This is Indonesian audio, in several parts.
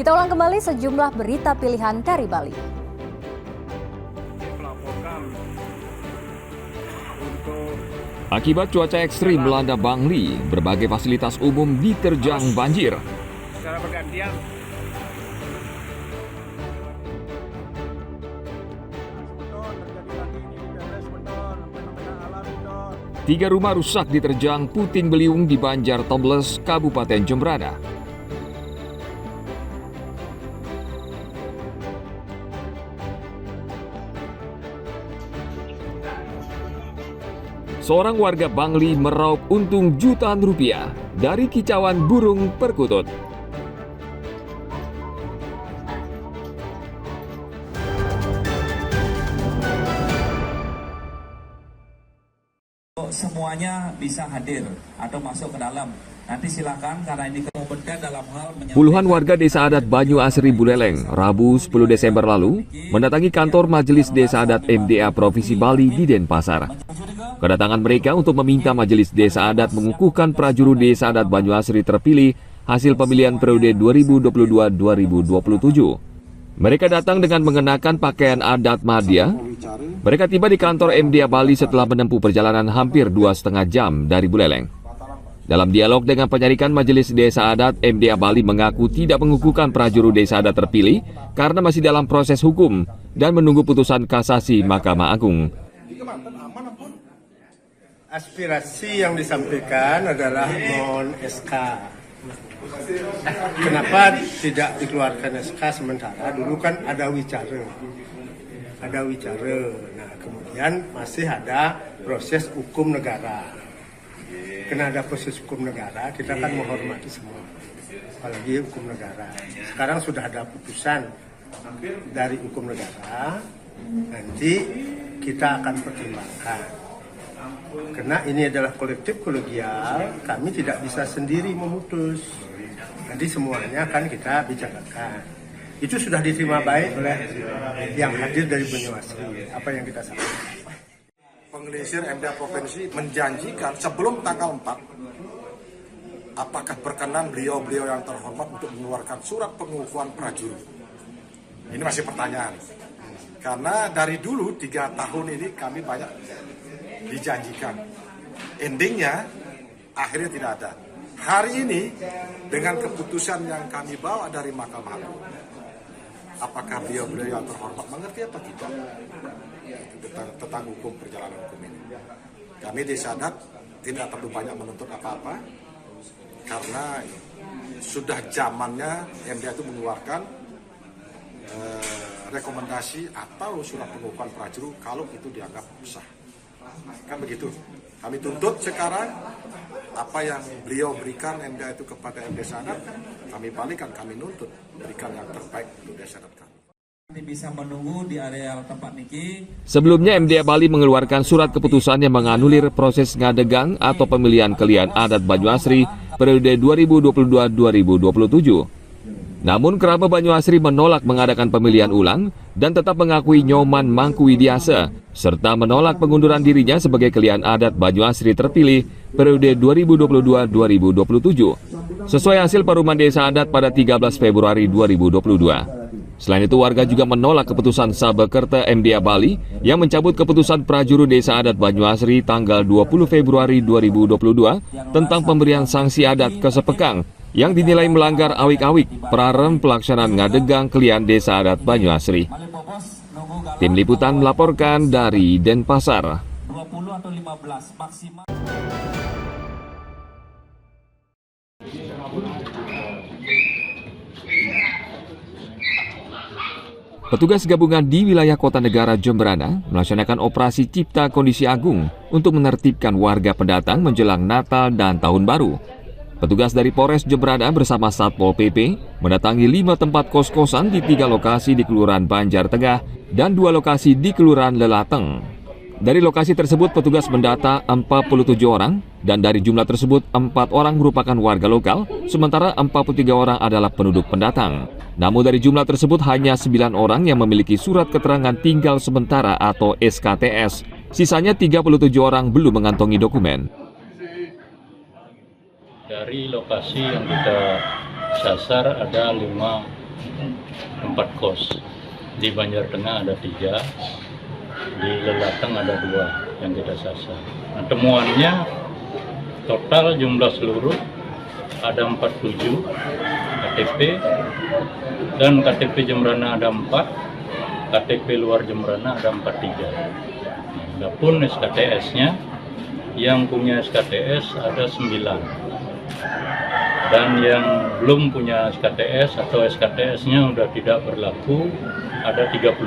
Kita ulang kembali sejumlah berita pilihan dari Bali. Akibat cuaca ekstrim melanda Bangli, berbagai fasilitas umum diterjang banjir. Secara bergantian. Tiga rumah rusak diterjang puting beliung di Banjar Tombles, Kabupaten Jembrana. Seorang warga Bangli meraup untung jutaan rupiah dari kicauan burung perkutut. Semuanya bisa hadir atau masuk ke dalam. Nanti silakan karena ini kompeten dalam hal Puluhan warga Desa Adat Banyu Asri Buleleng, Rabu 10 Desember lalu, mendatangi kantor Majelis Desa Adat MDA Provinsi Bali di Denpasar. Kedatangan mereka untuk meminta Majelis Desa Adat mengukuhkan prajurut Desa Adat Banyu Asri terpilih hasil pemilihan periode 2022-2027. Mereka datang dengan mengenakan pakaian adat Madya. Mereka tiba di kantor MDA Bali setelah menempuh perjalanan hampir 2,5 jam dari Buleleng. Dalam dialog dengan penyarikan Majelis Desa Adat, MDA Bali mengaku tidak mengukuhkan prajurut Desa Adat terpilih karena masih dalam proses hukum dan menunggu putusan kasasi Mahkamah Agung. Aspirasi yang disampaikan adalah mohon SK. Kenapa tidak dikeluarkan SK sementara? Dulu kan ada wicara. Nah, kemudian masih ada proses hukum negara. Karena ada proses hukum negara, kita kan menghormati semua. Apalagi hukum negara. Sekarang sudah ada putusan dari hukum negara. Nanti kita akan pertimbangkan. Karena ini adalah kolektif kolegial, kami tidak bisa sendiri memutus. Nanti semuanya akan kita bicarakan. Itu sudah diterima baik oleh yang hadir dari Banyuasri. Apa yang kita sampaikan. Pengelisir MDA Provinsi menjanjikan sebelum tanggal 4, apakah berkenan beliau-beliau yang terhormat untuk mengeluarkan surat pengukuhan prajurit. Ini masih pertanyaan. Karena dari dulu 3 tahun ini kami banyak dijanjikan. Endingnya akhirnya tidak ada. Hari ini dengan keputusan yang kami bawa dari Mahkamah Agung, apakah beliau-beliau yang terhormat mengerti apa tidak tentang hukum perjalanan hukum ini. Kami Desa Adat tidak terlalu banyak menuntut apa-apa karena sudah zamannya MDA itu mengeluarkan rekomendasi atau surat pengukuhan prajurit kalau itu dianggap sah. Kan begitu. Kami tuntut sekarang apa yang beliau berikan MDA itu kepada Desa Adat, kami balikan, kami nuntut berikan yang terbaik untuk Desa Adat kami. bisa menunggu di area tempat niki. Sebelumnya MDA Bali mengeluarkan surat keputusan yang menganulir proses ngadegang atau pemilihan kelian adat Banyu Asri periode 2022-2027. Namun kerabat Banyu Asri menolak mengadakan pemilihan ulang dan tetap mengakui Nyoman Mangkuwidiasa serta menolak pengunduran dirinya sebagai kelian adat Banyu Asri terpilih periode 2022-2027 sesuai hasil paruman desa adat pada 13 Februari 2022. Selain itu, warga juga menolak keputusan Sabekerta MDA Bali yang mencabut keputusan Prajurut Desa Adat Banyu Asri tanggal 20 Februari 2022 tentang pemberian sanksi adat ke Sepekang yang dinilai melanggar awik-awik prarem pelaksanaan ngadegang kelian Desa Adat Banyu Asri. Tim Liputan melaporkan dari Denpasar. 20 atau 15 maksimal. Petugas gabungan di wilayah Kota Negara Jembrana melaksanakan operasi Cipta Kondisi Agung untuk menertibkan warga pendatang menjelang Natal dan Tahun Baru. Petugas dari Polres Jembrana bersama Satpol PP mendatangi 5 tempat kos-kosan di 3 lokasi di Kelurahan Banjar Tengah dan 2 lokasi di Kelurahan Lelateng. Dari lokasi tersebut petugas mendata 47 orang dan dari jumlah tersebut 4 orang merupakan warga lokal, sementara 43 orang adalah penduduk pendatang. Namun dari jumlah tersebut hanya 9 orang yang memiliki surat keterangan tinggal sementara atau SKTS. Sisanya 37 orang belum mengantongi dokumen. Dari lokasi yang kita sasar ada 5 tempat kos. Di Banjar Tengah ada 3, di Lelatang ada 2 yang kita sasar. Nah, temuannya total jumlah seluruh ada 47 KTP, dan KTP Jembrana ada 4, KTP luar Jembrana ada 43. Adapun SKTS-nya, yang punya SKTS ada 9, dan yang belum punya SKTS atau SKTS-nya sudah tidak berlaku ada 37.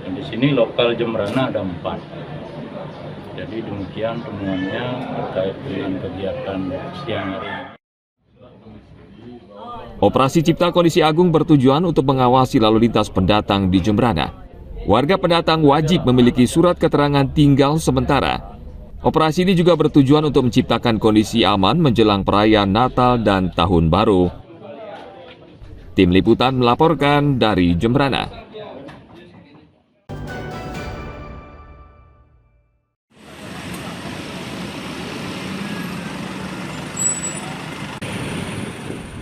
Dan di sini lokal Jembrana ada 4. Jadi demikian temuannya terkait dengan kegiatan siang hari ini. Operasi Cipta Kondisi Agung bertujuan untuk mengawasi lalu lintas pendatang di Jembrana. Warga pendatang wajib memiliki surat keterangan tinggal sementara. Operasi ini juga bertujuan untuk menciptakan kondisi aman menjelang perayaan Natal dan Tahun Baru. Tim Liputan melaporkan dari Jembrana.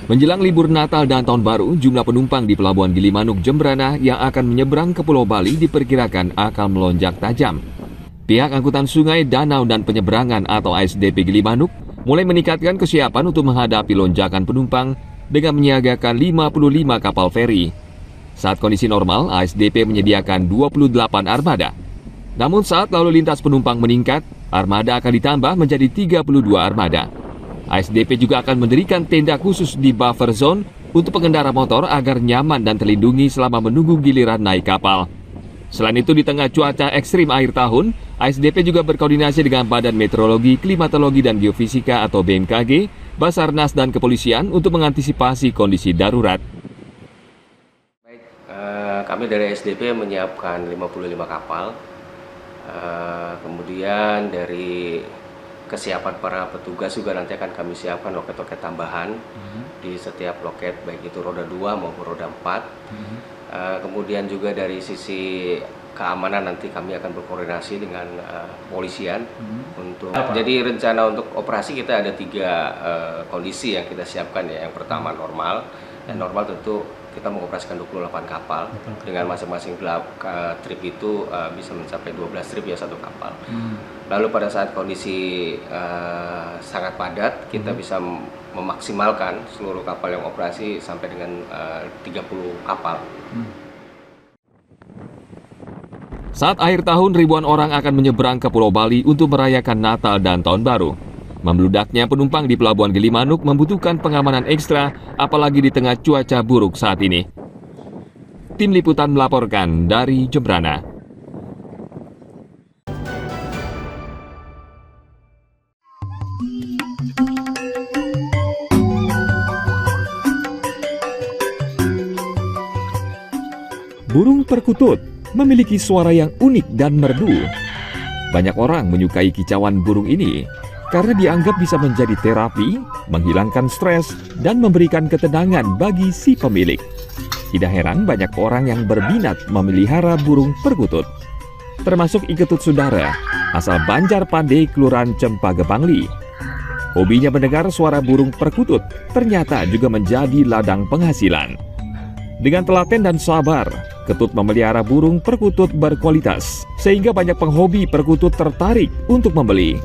Menjelang libur Natal dan Tahun Baru, jumlah penumpang di Pelabuhan Gilimanuk Jembrana yang akan menyeberang ke Pulau Bali diperkirakan akan melonjak tajam. Pihak Angkutan Sungai, Danau, dan Penyeberangan atau ASDP Gilimanuk mulai meningkatkan kesiapan untuk menghadapi lonjakan penumpang dengan menyiagakan 55 kapal feri. Saat kondisi normal, ASDP menyediakan 28 armada. Namun saat lalu lintas penumpang meningkat, armada akan ditambah menjadi 32 armada. ASDP juga akan mendirikan tenda khusus di buffer zone untuk pengendara motor agar nyaman dan terlindungi selama menunggu giliran naik kapal. Selain itu, di tengah cuaca ekstrim akhir tahun, ASDP juga berkoordinasi dengan Badan Meteorologi, Klimatologi, dan Geofisika atau BMKG, Basarnas, dan Kepolisian untuk mengantisipasi kondisi darurat. Baik, kami dari ASDP menyiapkan 55 kapal, kemudian dari kesiapan para petugas juga nanti akan kami siapkan loket-loket tambahan di setiap loket, baik itu roda 2 maupun roda 4. Kemudian juga dari sisi keamanan nanti kami akan berkoordinasi dengan polisian untuk. Jadi rencana untuk operasi kita ada 3 kondisi yang kita siapkan ya. Yang pertama normal, dan normal tentu kita mengoperasikan 28 kapal dengan masing-masing trip itu bisa mencapai 12 trip ya satu kapal. Lalu pada saat kondisi sangat padat, kita bisa memaksimalkan seluruh kapal yang operasi sampai dengan 30 kapal. Saat akhir tahun, ribuan orang akan menyeberang ke Pulau Bali untuk merayakan Natal dan Tahun Baru. Membludaknya penumpang di Pelabuhan Gilimanuk membutuhkan pengamanan ekstra, apalagi di tengah cuaca buruk saat ini. Tim Liputan melaporkan dari Jembrana. Burung perkutut memiliki suara yang unik dan merdu. Banyak orang menyukai kicauan burung ini karena dianggap bisa menjadi terapi, menghilangkan stres, dan memberikan ketenangan bagi si pemilik. Tidak heran banyak orang yang berminat memelihara burung perkutut, termasuk Iketut Sudara, asal Banjar Pande, Kelurahan Cempaka Pangli. Hobinya mendengar suara burung perkutut ternyata juga menjadi ladang penghasilan. Dengan telaten dan sabar, Ketut memelihara burung perkutut berkualitas, sehingga banyak penghobi perkutut tertarik untuk membeli.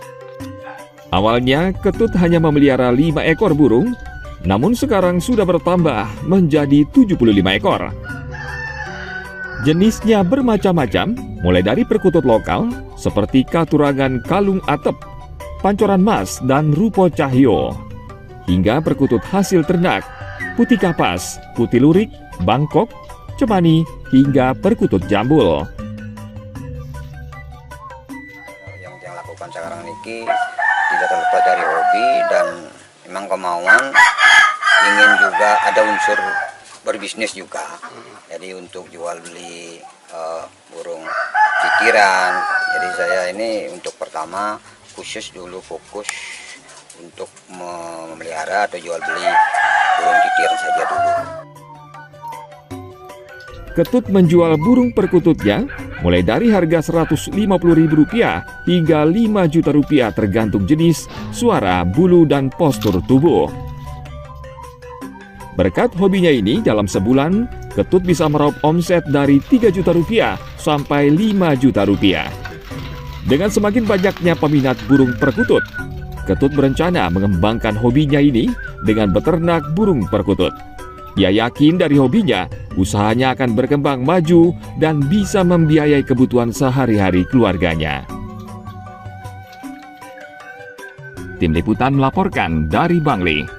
Awalnya, Ketut hanya memelihara 5 ekor burung, namun sekarang sudah bertambah menjadi 75 ekor. Jenisnya bermacam-macam, mulai dari perkutut lokal, seperti katurangan kalung atep, pancoran mas, dan rupo cahyo, hingga perkutut hasil ternak, putih kapas, putih lurik, bangkok, cemani, hingga perkutut jambul. Yang lakukan sekarang ini tidak terlepas dari hobi dan memang kemauan, ingin juga ada unsur berbisnis juga. Jadi untuk jual beli burung titiran. Jadi saya ini untuk pertama khusus dulu fokus untuk memelihara atau jual beli burung titiran saja dulu. Ketut menjual burung perkututnya mulai dari harga Rp150.000 hingga Rp5 juta tergantung jenis, suara, bulu, dan postur tubuh. Berkat hobinya ini, dalam sebulan, Ketut bisa meraup omset dari 3 juta rupiah sampai 5 juta rupiah. Dengan semakin banyaknya peminat burung perkutut, Ketut berencana mengembangkan hobinya ini dengan beternak burung perkutut. Ia yakin dari hobinya, usahanya akan berkembang maju dan bisa membiayai kebutuhan sehari-hari keluarganya. Tim Liputan melaporkan dari Bangli.